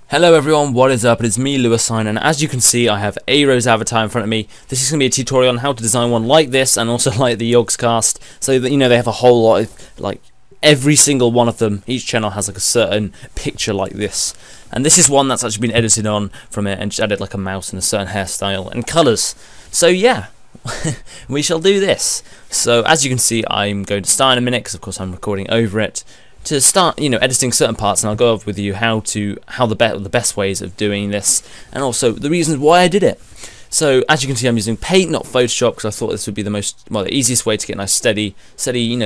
Hello everyone, what is up? It's me, Lewis, and as you can see I have Eyrow's avatar in front of me. This is going to be a tutorial on how to design one like this and also like the Yogscast, so that they have a whole lot of, every single one of them, each channel has a certain picture like this. And this is one that's actually been edited on from it and just added a mouse and a certain hairstyle and colours. So yeah, we shall do this. So as you can see I'm going to start in a minute because of course I'm recording over it. To start, editing certain parts, and I'll go over with you how the best ways of doing this, and also the reasons why I did it. So as you can see, I'm using Paint, not Photoshop, because I thought this would be the easiest way to get a nice steady,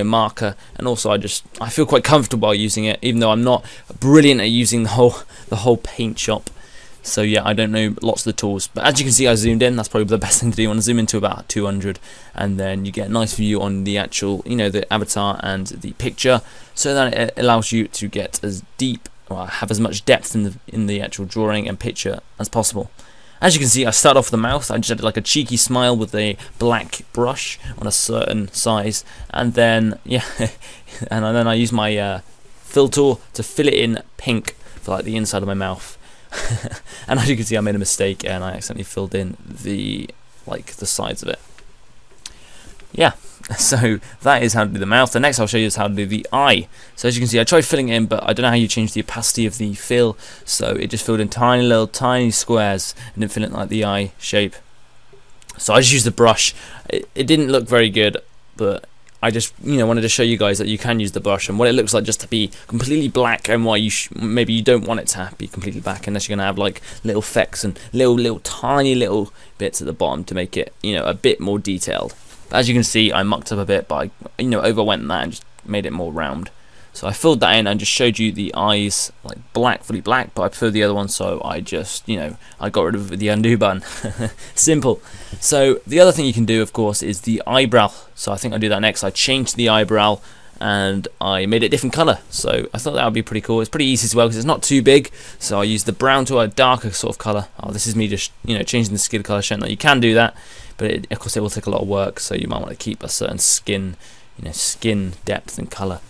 marker, and also I feel quite comfortable while using it, even though I'm not brilliant at using the whole paint shop. So yeah, I don't know lots of the tools, but as you can see I zoomed in. That's probably the best thing to do. You want to zoom into about 200 and then you get a nice view on the actual, the avatar and the picture, so that it allows you to get as deep or have as much depth in the actual drawing and picture as possible. As you can see, I start off with the mouth. I just added a cheeky smile with a black brush on a certain size, and then and then I use my fill tool to fill it in pink for the inside of my mouth. And as you can see I made a mistake and I accidentally filled in the sides of it. Yeah, so that is how to do the mouth. The next I'll show you is how to do the eye. So as you can see I tried filling it in, but I don't know how you change the opacity of the fill, so it just filled in tiny squares and didn't fill it like the eye shape. So I just used the brush. It didn't look very good, but I just wanted to show you guys that you can use the brush and what it looks like just to be completely black, and why maybe you don't want it to be completely black unless you're gonna have little flecks and tiny little bits at the bottom to make it a bit more detailed. But as you can see I mucked up a bit, but I overwent that and just made it more round. So I filled that in and just showed you the eyes fully black, but I prefer the other one, so I just I got rid of the undo button. Simple. So the other thing you can do of course is the eyebrow. So I think I'll do that next. I changed the eyebrow and I made it a different colour, so I thought that would be pretty cool. It's pretty easy as well because it's not too big, so I used the brown to a darker sort of colour. Oh, this is me just changing the skin colour, showing that you can do that, but of course it will take a lot of work, so you might want to keep a certain skin skin depth and colour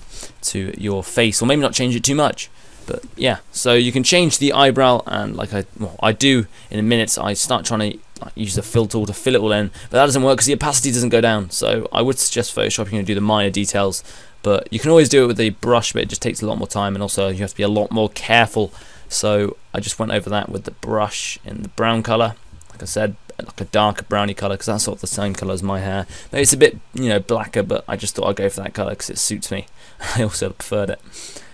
to your face, or maybe not change it too much. But yeah, so you can change the eyebrow, and I do in a minute. I start trying to use the fill tool to fill it all in, but that doesn't work because the opacity doesn't go down. So I would suggest Photoshop, do the minor details, but you can always do it with a brush, but it just takes a lot more time, and also you have to be a lot more careful. So I just went over that with the brush in the brown colour, like I said, a darker browny colour, because that's sort of the same colour as my hair. Maybe it's a bit blacker, but I just thought I'd go for that colour because it suits me. I also preferred it.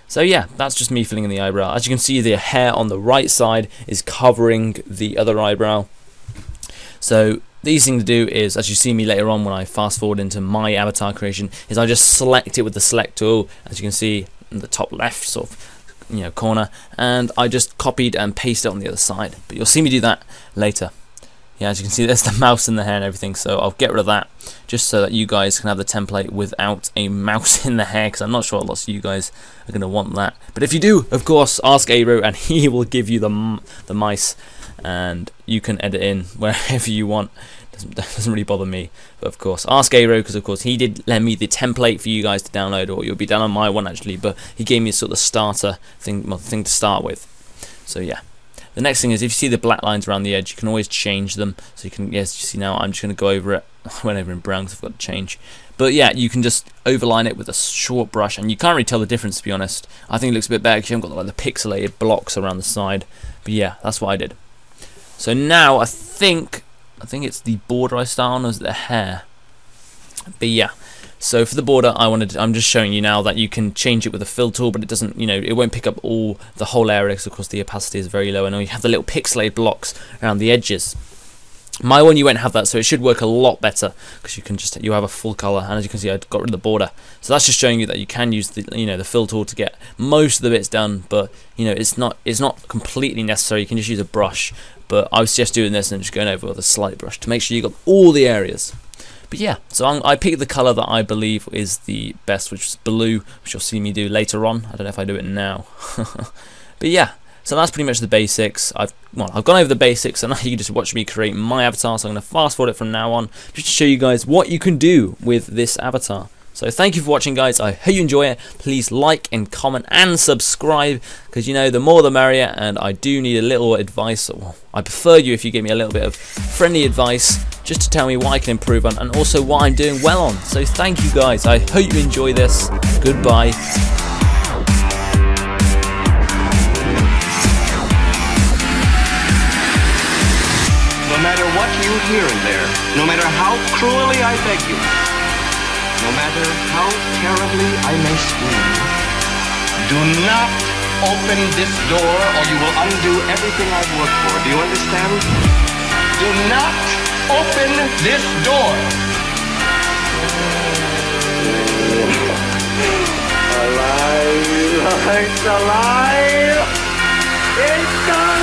So yeah, that's just me filling in the eyebrow. As you can see, the hair on the right side is covering the other eyebrow. So the easy thing to do is, as you see me later on when I fast forward into my avatar creation, is I just select it with the select tool, as you can see in the top left sort of corner, and I just copied and pasted it on the other side. But you'll see me do that later. Yeah, as you can see there's the mouse in the hair and everything, so I'll get rid of that just so that you guys can have the template without a mouse in the hair, because I'm not sure lots of you guys are going to want that. But if you do, of course, ask Eyebrow and he will give you the mice, and you can edit in wherever you want. Doesn't really bother me, but of course ask Eyebrow, because of course he did lend me the template for you guys to download, or you'll be down on my one actually, but he gave me sort of starter thing to start with. So yeah. The next thing is, if you see the black lines around the edge, you can always change them. So you can, yes, you see now I'm just going to go over it. I went over in brown because I've got to change. But yeah, you can just overline it with a short brush, and you can't really tell the difference, to be honest. I think it looks a bit better because you haven't got the pixelated blocks around the side. But yeah, that's what I did. So now I think it's the border I start on, or is it the hair? But yeah. So for the border, I'm just showing you now that you can change it with a fill tool, but it doesn't, it won't pick up the whole area, because of course the opacity is very low, and you have the little pixelated blocks around the edges. My one, you won't have that, so it should work a lot better because you have a full color, and as you can see I got rid of the border. So that's just showing you that you can use the fill tool to get most of the bits done, but it's not completely necessary. You can just use a brush, but I was just doing this and just going over with a slight brush to make sure you got all the areas. But yeah, so I picked the colour that I believe is the best, which is blue, which you'll see me do later on. I don't know if I do it now. But yeah, so that's pretty much the basics. I've gone over the basics, and now you can just watch me create my avatar. So I'm going to fast forward it from now on, just to show you guys what you can do with this avatar. So thank you for watching, guys. I hope you enjoy it. Please like and comment and subscribe, because, you know, the more the merrier, and I do need a little advice. Well, I prefer you if you give me a little bit of friendly advice, just to tell me what I can improve on and also what I'm doing well on. So thank you, guys. I hope you enjoy this. Goodbye. No matter what you hear in there, no matter how cruelly I beg you, no matter how terribly I may scream, do not open this door or you will undo everything I've worked for. Do you understand? Do not open this door. Alive! It's alive! It's alive!